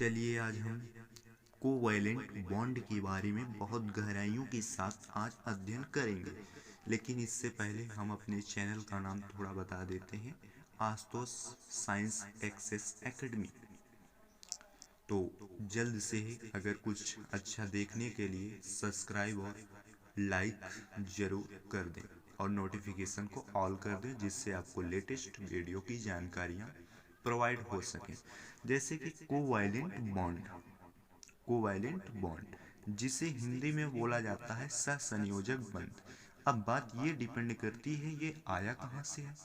चलिए आज हम कोवैलेंट बॉन्ड के बारे में बहुत गहराइयों के साथ आज अध्ययन करेंगे। लेकिन इससे पहले हम अपने चैनल का नाम थोड़ा बता देते हैं, आशुतोष साइंस एक्सेस एकेडमी। तो जल्द से ही अगर कुछ अच्छा देखने के लिए सब्सक्राइब और लाइक ज़रूर कर दें और नोटिफिकेशन को ऑल कर दें, जिससे आपको लेटेस्ट वीडियो की जानकारियाँ प्रोवाइड हो सकें। जैसे कि कोवैलेंट बॉन्ड जिसे हिंदी में बोला जाता है सहसंयोजक बंध। अब बात ये डिपेंड करती है ये आया कहाँ से है।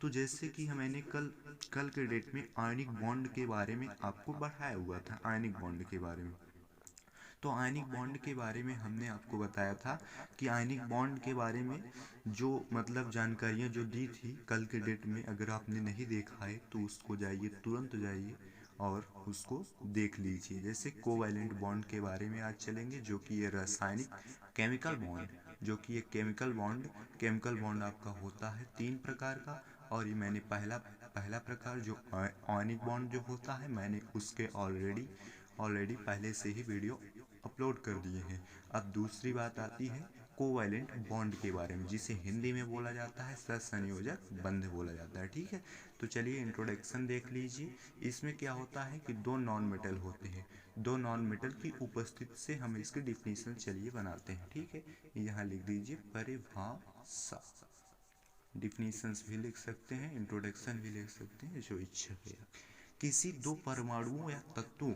तो जैसे कि मैंने कल के डेट में आयनिक बॉन्ड के बारे में आपको बढ़ाया हुआ था। आयनिक बॉन्ड के बारे में तो आयनिक बॉन्ड के बारे में हमने आपको बताया था कि आयनिक बॉन्ड के बारे में जो जानकारियाँ जो दी थी कल के डेट में, अगर आपने नहीं देखा है तो उसको जाइए, तुरंत जाइए और उसको देख लीजिए। जैसे कोवैलेंट बॉन्ड के बारे में आज चलेंगे, जो कि ये रासायनिक केमिकल बॉन्ड, जो कि ये केमिकल बॉन्ड आपका होता है 3 प्रकार का। और ये मैंने पहला प्रकार जो आयनिक बॉन्ड जो होता है, मैंने उसके ऑलरेडी पहले से ही वीडियो अपलोड कर दिए हैं। अब दूसरी बात आती है कोवैलेंट बॉन्ड के बारे में, जिसे हिंदी में बोला जाता है सहसंयोजक बंध बोला जाता है। ठीक है, तो चलिए इंट्रोडक्शन देख लीजिए। इसमें क्या होता है कि दो नॉन मेटल होते हैं, दो नॉन मेटल की उपस्थिति से हम इसकी डिफिनीशन चलिए बनाते हैं। ठीक है, यहाँ लिख दीजिए परिभाषा। डिफिनीशंस भी लिख सकते हैं, इंट्रोडक्शन भी लिख सकते हैं, जो इच्छा है। किसी दो परमाणुओं या तत्वों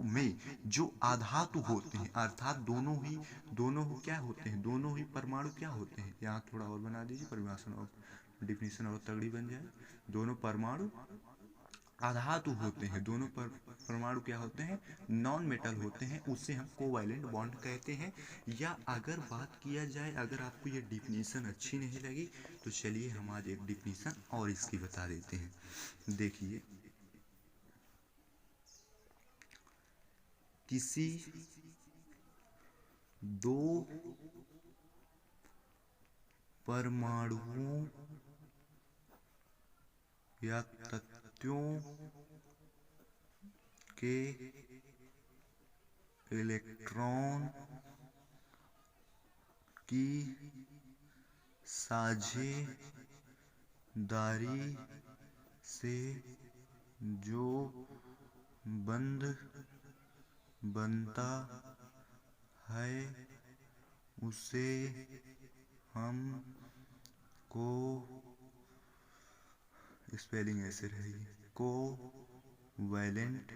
में जो आधातु होते हैं, अर्थात दोनों ही क्या होते हैं, दोनों ही परमाणु क्या होते हैं। यहाँ थोड़ा और बना दीजिए, परिभाषा और डिफिनीशन और तगड़ी बन जाए। दोनों परमाणु आधातु होते हैं, दोनों परमाणु क्या होते हैं, नॉन मेटल होते हैं, उसे हम कोवैलेंट बॉन्ड कहते हैं। या अगर बात किया जाए, अगर आपको ये डिफिनीशन अच्छी नहीं लगी तो चलिए हम आज एक डिफिनीशन और इसकी बता देते हैं। देखिए, किसी दो परमाणुओं या तत्वों के इलेक्ट्रॉन की साझेदारी से जो बंध बनता है उसे हम स्पेलिंग ऐसे रहेगी, कोवैलेंट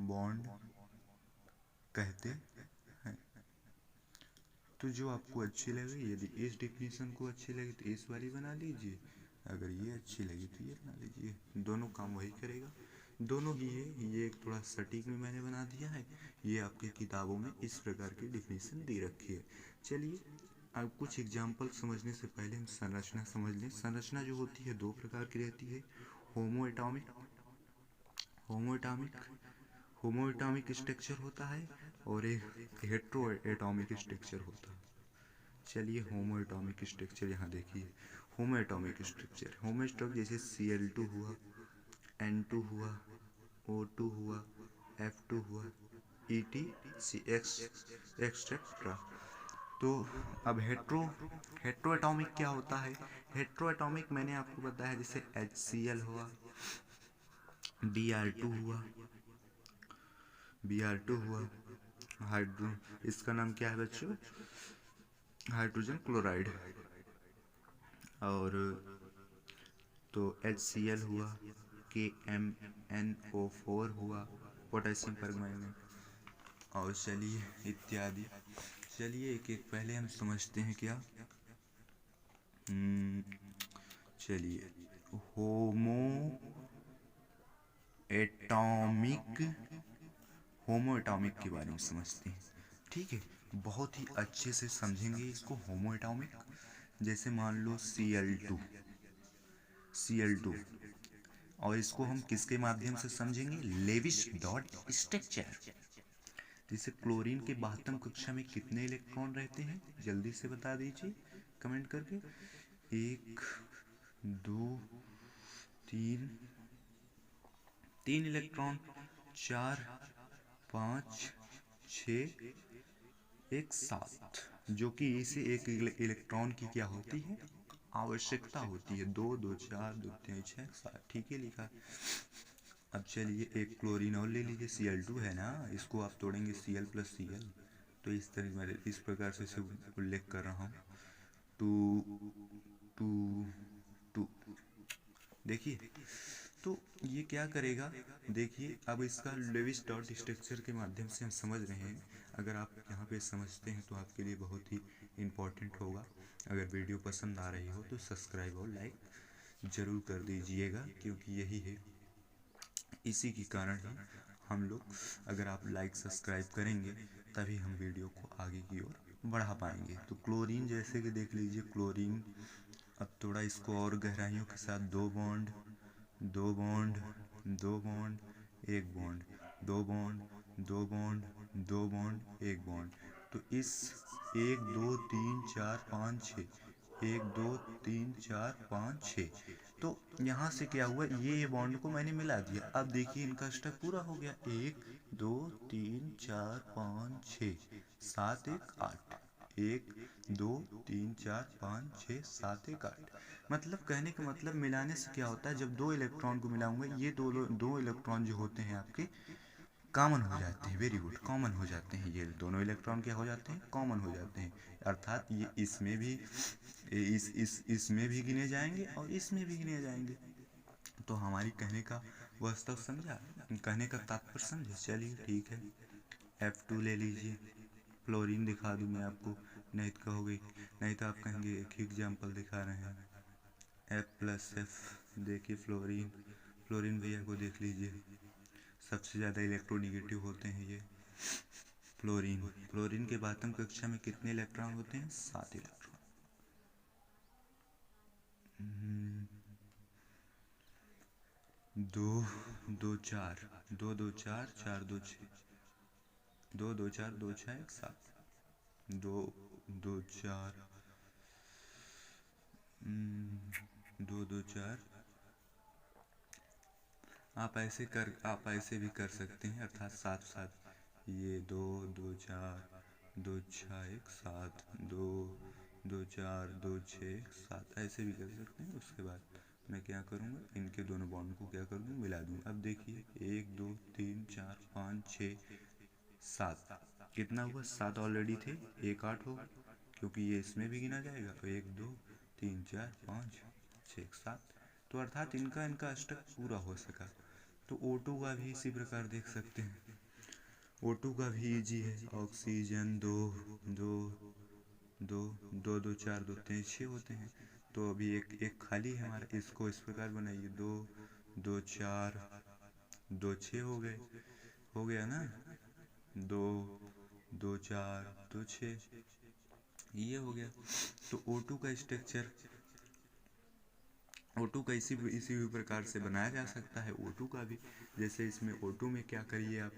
बॉन्ड कहते हैं। तो जो आपको अच्छी लगे, यदि इस डिफिनीशन को अच्छी लगी तो इस वाली बना लीजिए, अगर ये अच्छी लगी तो ये बना लीजिए, दोनों काम वही करेगा, दोनों ही है। ये एक थोड़ा सटीक में मैंने बना दिया है, ये आपकी किताबों में इस प्रकार की डिफिनीशन दे रखी है। चलिए अब कुछ एग्जाम्पल समझने से पहले हम संरचना समझ लें। संरचना जो होती है दो प्रकार की रहती है, होमो एटॉमिक स्ट्रक्चर होता है और एक हेट्रो एटॉमिक स्ट्रक्चर होता है। चलिए होमो एटॉमिक स्ट्रक्चर यहाँ देखिए। होमो एटॉमिक स्ट्रक्चर जैसे Cl2 हुआ, N2 हुआ, O2 हुआ, F2 हुआ, एक्सेट्रा। तो अब हेट्रो एटॉमिक क्या होता है। हेट्रो एटॉमिक मैंने आपको बताया, जैसे HCl हुआ, Br2 हुआ, हाइड्रो, इसका नाम क्या है बच्चों, हाइड्रोजन क्लोराइड। और तो HCl हुआ, KMnO4 हुआ, पोटेशियम परमैंगनेट, और चलिए इत्यादि। चलिए एक एक पहले हम समझते हैं क्या। चलिए होमो एटॉमिक के बारे में समझते हैं। ठीक है, बहुत ही अच्छे से समझेंगे इसको। होमो एटॉमिक जैसे मान लो Cl2, और इसको हम किसके माध्यम से समझेंगे, लेविस डॉट स्ट्रक्चर। जैसे क्लोरीन के 72 कक्षा में कितने इलेक्ट्रॉन रहते हैं, जल्दी से बता दीजिए कमेंट करके। 1 2 3 3 इलेक्ट्रॉन, 4 5 6 एक 7, जो कि इसे एक इलेक्ट्रॉन की क्या होती है, आवश्यकता होती है। 2 2 4 2 3 6 7, ठीक है लिखा। अब चलिए एक क्लोरीन और ले लीजिए, Cl2 है ना, इसको आप तोड़ेंगे Cl प्लस Cl, तो इस तरह मैं इस प्रकार से इसे उल्लेख कर रहा हूँ। 2 2 2, देखिए तो ये क्या करेगा, देखिए अब इसका लेविस डॉट स्ट्रक्चर के माध्यम से हम समझ रहे हैं। अगर आप यहाँ पे समझते हैं तो आपके लिए बहुत ही इम्पोर्टेंट होगा। अगर वीडियो पसंद आ रही हो तो सब्सक्राइब और लाइक ज़रूर कर दीजिएगा, क्योंकि यही है, इसी के कारण ही हम लोग, अगर आप लाइक सब्सक्राइब करेंगे तभी हम वीडियो को आगे की ओर बढ़ा पाएंगे। तो क्लोरीन जैसे कि देख लीजिए, क्लोरीन अब थोड़ा इसको और गहराइयों के साथ, 2 bond 2 bond 2 bond 1 bond, 2 bond 2 bond 2 bond 1 bond. तो इस 1 2 3 4 5 6, 1 2 3 4 5 6, तो यहाँ से क्या हुआ, ये बॉन्ड को मैंने मिला दिया। अब देखिए इनका स्टेप पूरा हो गया, 1 2 3 4 5 6 7 1 8, 1 2 3 4 5 6 7 1 8। मतलब कहने का मतलब, मिलाने से क्या होता है, जब 2 इलेक्ट्रॉन को मिलाऊंगा, ये दो इलेक्ट्रॉन जो होते हैं आपके कॉमन हो जाते हैं। वेरी गुड, कॉमन हो जाते हैं, ये दोनों इलेक्ट्रॉन क्या हो जाते हैं, कॉमन हो जाते हैं। अर्थात ये इसमें भी, इसमें भी गिने जाएंगे और इसमें भी गिने जाएंगे। तो हमारी कहने का वास्तव समझा, कहने का तात्पर्य समझे। चलिए ठीक है, F2 ले लीजिए। फ्लोरीन दिखा दूँ मैं आपको, नहीं तो कहोगे, नहीं तो आप कहेंगे एक ही एग्जाम्पल दिखा रहे हैं। F प्लस F, देखिए फ्लोरीन, फ्लोरीन भैया को देख लीजिए, सबसे ज़्यादा इलेक्ट्रोनिगेटिव होते हैं ये फ्लोरीन। फ्लोरीन के बातम कक्षा में कितने इलेक्ट्रॉन होते हैं, 7 इलेक्ट्रॉन। 2 2 4 2 2 4 4 2 6, 2 2 4 2 6 1 7, 2 2 4 2 2 4, आप ऐसे भी कर सकते हैं, अर्थात 7 7, ये 2 2 4 2 6 1 7, 2 2 4 2 6 7, ऐसे भी कर सकते हैं। उसके बाद मैं क्या करूँगा, इनके दोनों बॉन्ड को क्या करूँगा, मिला दूँगा। अब देखिए 1 2 3 4 5 6 7, कितना हुआ, 7 ऑलरेडी थे, 1 8 होगा, क्योंकि ये इसमें भी गिना जाएगा। तो 1 2 3 4 5 6 7, तो अर्थात इनका इनका अष्टक पूरा हो सका। तो O2 का भी इसी प्रकार देख सकते हैं। O2 का भी इजी है, ऑक्सीजन 2 2 2 2 2 4 2 3 6 होते हैं। तो अभी एक खाली है हमारा, इसको इस प्रकार बनाइए, 2 2 4 2 6 हो गया ना, 2 2 4 2 6, ये हो गया। तो O2 का स्ट्रक्चर, O2 का इसी भी प्रकार से बनाया जा सकता है। O2 का भी, जैसे इसमें O2 में क्या करिए आप,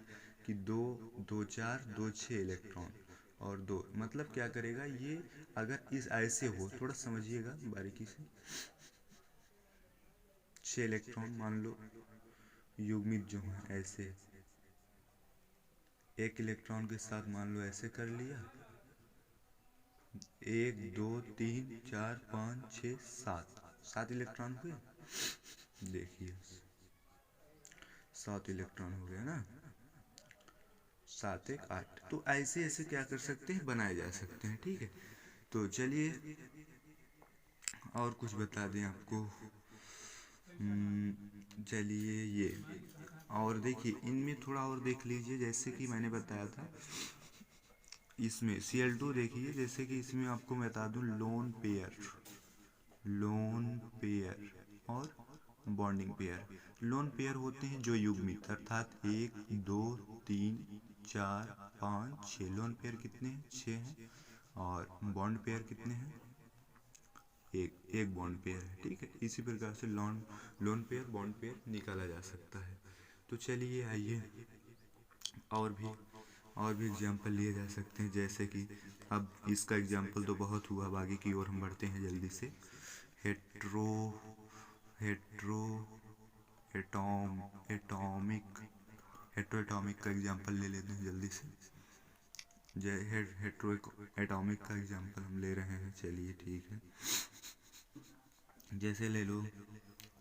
कि 2 2 4 2 6 इलेक्ट्रॉन और 2, मतलब क्या करेगा ये, अगर इस ऐसे हो, थोड़ा समझिएगा बारीकी से, 6 इलेक्ट्रॉन मान लो युग्मित जो है, ऐसे एक इलेक्ट्रॉन के साथ मान लो ऐसे कर लिया, 1 2 3 4 5 6 7, 7 इलेक्ट्रॉन हुए। देखिए 7 इलेक्ट्रॉन हो गया ना, 7 1 8। तो ऐसे ऐसे क्या कर सकते हैं, बनाए जा सकते हैं, ठीक है। तो चलिए और कुछ बता दें आपको, चलिए ये, और देखिए इनमें थोड़ा और देख लीजिए, जैसे कि मैंने बताया था इसमें Cl2, देखिए जैसे कि इसमें आपको मैं बता दूं, लोन पेयर और बॉन्डिंग पेयर। लोन पेयर होते हैं जो युग्मित, अर्थात 1 2 3 4 5 6, लोन पेयर कितने हैं, 6 हैं। और बॉन्ड पेयर कितने हैं, एक बॉन्ड पेयर है, ठीक है। इसी प्रकार से लोन पेयर बॉन्ड पेयर निकाला जा सकता है। तो चलिए आइए और भी एग्जाम्पल लिए जा सकते हैं, जैसे कि अब इसका एग्जाम्पल तो बहुत हुआ, अब आगे की ओर हम बढ़ते हैं जल्दी से। हेट्रो हेट्रो एटॉमिक हेट्रोएटॉमिक का एग्जांपल ले लेते हैं जल्दी से। हेट्रो एटॉमिक का एग्जांपल हम ले रहे हैं, चलिए ठीक है। जैसे ले लो,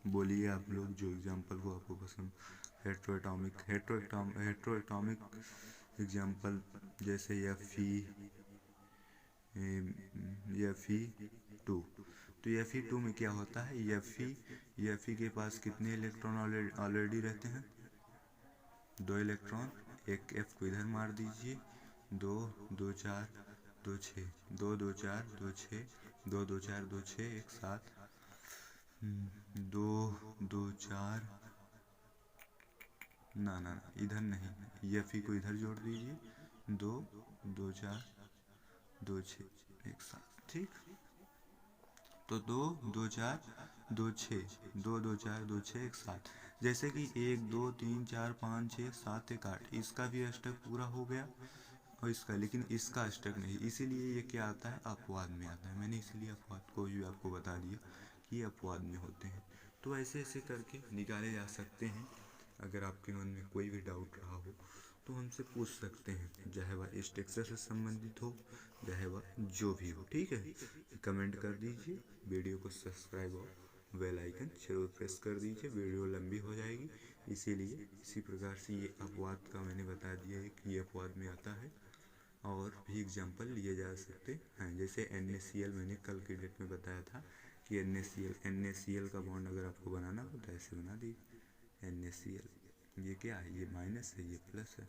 बोलिए आप लोग जो एग्जांपल को आपको पसंद। हेट्रोएटॉमिक एग्जांपल जैसे Fe2। तो Fe2 में क्या होता है, Fe के पास कितने इलेक्ट्रॉन ऑलरेडी रहते हैं, 2 इलेक्ट्रॉन। एक F को इधर मार दीजिए, 2 2 4 2 6, 2 2 4 2 6, 2 2 4 2 6 एक साथ, 2 2 4 ना ना ना इधर नहीं, Fe को इधर जोड़ दीजिए, 2 2 4 2 6 एक साथ, ठीक। तो 2 2 4 2 6, 2 2 4 2 6 एक साथ। जैसे कि 1 2 3 4 5 6 7 1 8, इसका भी अष्टक पूरा हो गया और इसका, लेकिन इसका अष्टक नहीं, इसीलिए ये क्या आता है, अपवाद में आता है। मैंने इसीलिए अपवाद को भी आपको बता दिया कि अपवाद में होते हैं। तो ऐसे ऐसे करके निकाले जा सकते हैं। अगर आपके मन में कोई भी डाउट रहा हो तो हमसे पूछ सकते हैं, चाहे वह इस टेक्सचर से संबंधित हो, चाहे वह जो भी हो, ठीक है। कमेंट कर दीजिए, वीडियो को सब्सक्राइब और बेल आइकन जरूर प्रेस कर दीजिए, वीडियो लंबी हो जाएगी इसीलिए। इसी प्रकार से ये अपवाद का मैंने बता दिया है कि ये अपवाद में आता है। और भी एग्जांपल लिए जा सकते हैं, जैसे NaCl मैंने कल की डेट में बताया था कि NaCl का बॉन्ड अगर आपको बनाना हो तो ऐसे बना दीजिए, NaCl, ये क्या है, ये माइनस है, ये प्लस है।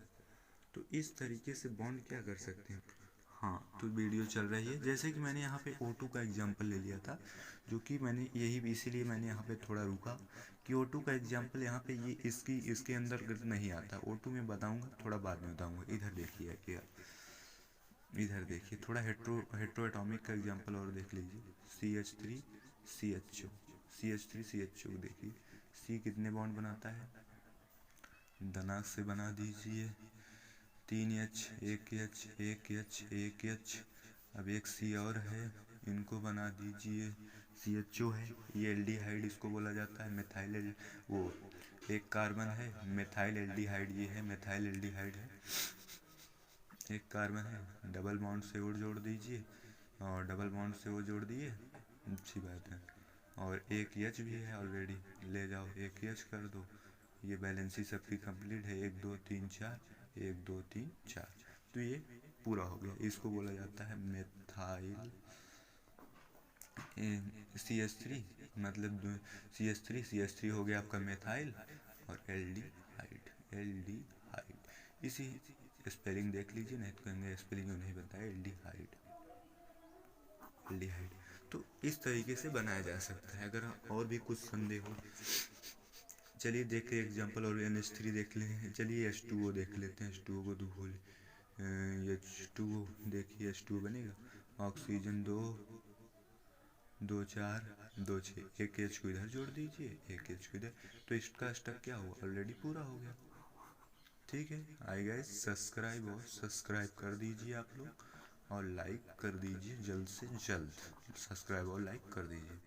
तो इस तरीके से बॉन्ड क्या कर सकते हैं। हाँ, तो वीडियो चल रही है। जैसे कि मैंने यहाँ पे O2 का एग्जांपल ले लिया था, जो कि मैंने यही इसीलिए मैंने यहाँ पे थोड़ा रुका कि O2 का एग्जांपल यहाँ पे ये इसके अंदर नहीं आता। O2 में बताऊँगा, थोड़ा बाद में बताऊँगा। इधर देखिए क्या, इधर देखिए थोड़ा हेट्रोएटॉमिक का एग्जांपल और देख लीजिए। CH3 CHO, CH3 CHO देखिए, C कितने बॉन्ड बनाता है, दिमाग से बना दीजिए, 3H 1H 1H 1H। अब एक C और है, इनको बना दीजिए, CHO है, ये एल्डिहाइड इसको बोला जाता है, मिथाइल वो एक कार्बन है, मिथाइल एल्डिहाइड, ये है मिथाइल एल्डिहाइड है, एक कार्बन है, डबल बॉन्ड से और जोड़ दीजिए, और डबल बॉन्ड से वो जोड़ दिए, अच्छी बात है। और एक H भी है ऑलरेडी, ले जाओ एक H कर दो, ये बैलेंसी सबकी कंप्लीट है, 1 2 3 4, 1 2 3 4, तो ये पूरा हो गया। इसको बोला जाता है मेथाइल CH3, मतलब CH3 हो गया आपका मेथाइल, और एल्डिहाइड। इसी स्पेलिंग देख लीजिए, नहीं तो कहेंगे स्पेलिंग नहीं बताया, एल्डिहाइड। तो इस तरीके से बनाया जा सकता है। अगर और भी कुछ संदेह हो, चलिए देखते एग्जांपल, और NH3 देख लें। चलिए H2O देख लेते हैं, H2O को दो खोल, H2O देखिए, H2O बनेगा, ऑक्सीजन 2 2 4 2 6, एक H को इधर जोड़ दीजिए, एक H को इधर, तो इसका स्टक क्या हुआ, ऑलरेडी पूरा हो गया, ठीक है। आई गाइस, सब्सक्राइब कर दीजिए आप लोग, और लाइक कर दीजिए, जल्द से जल्द सब्सक्राइब और लाइक कर दीजिए।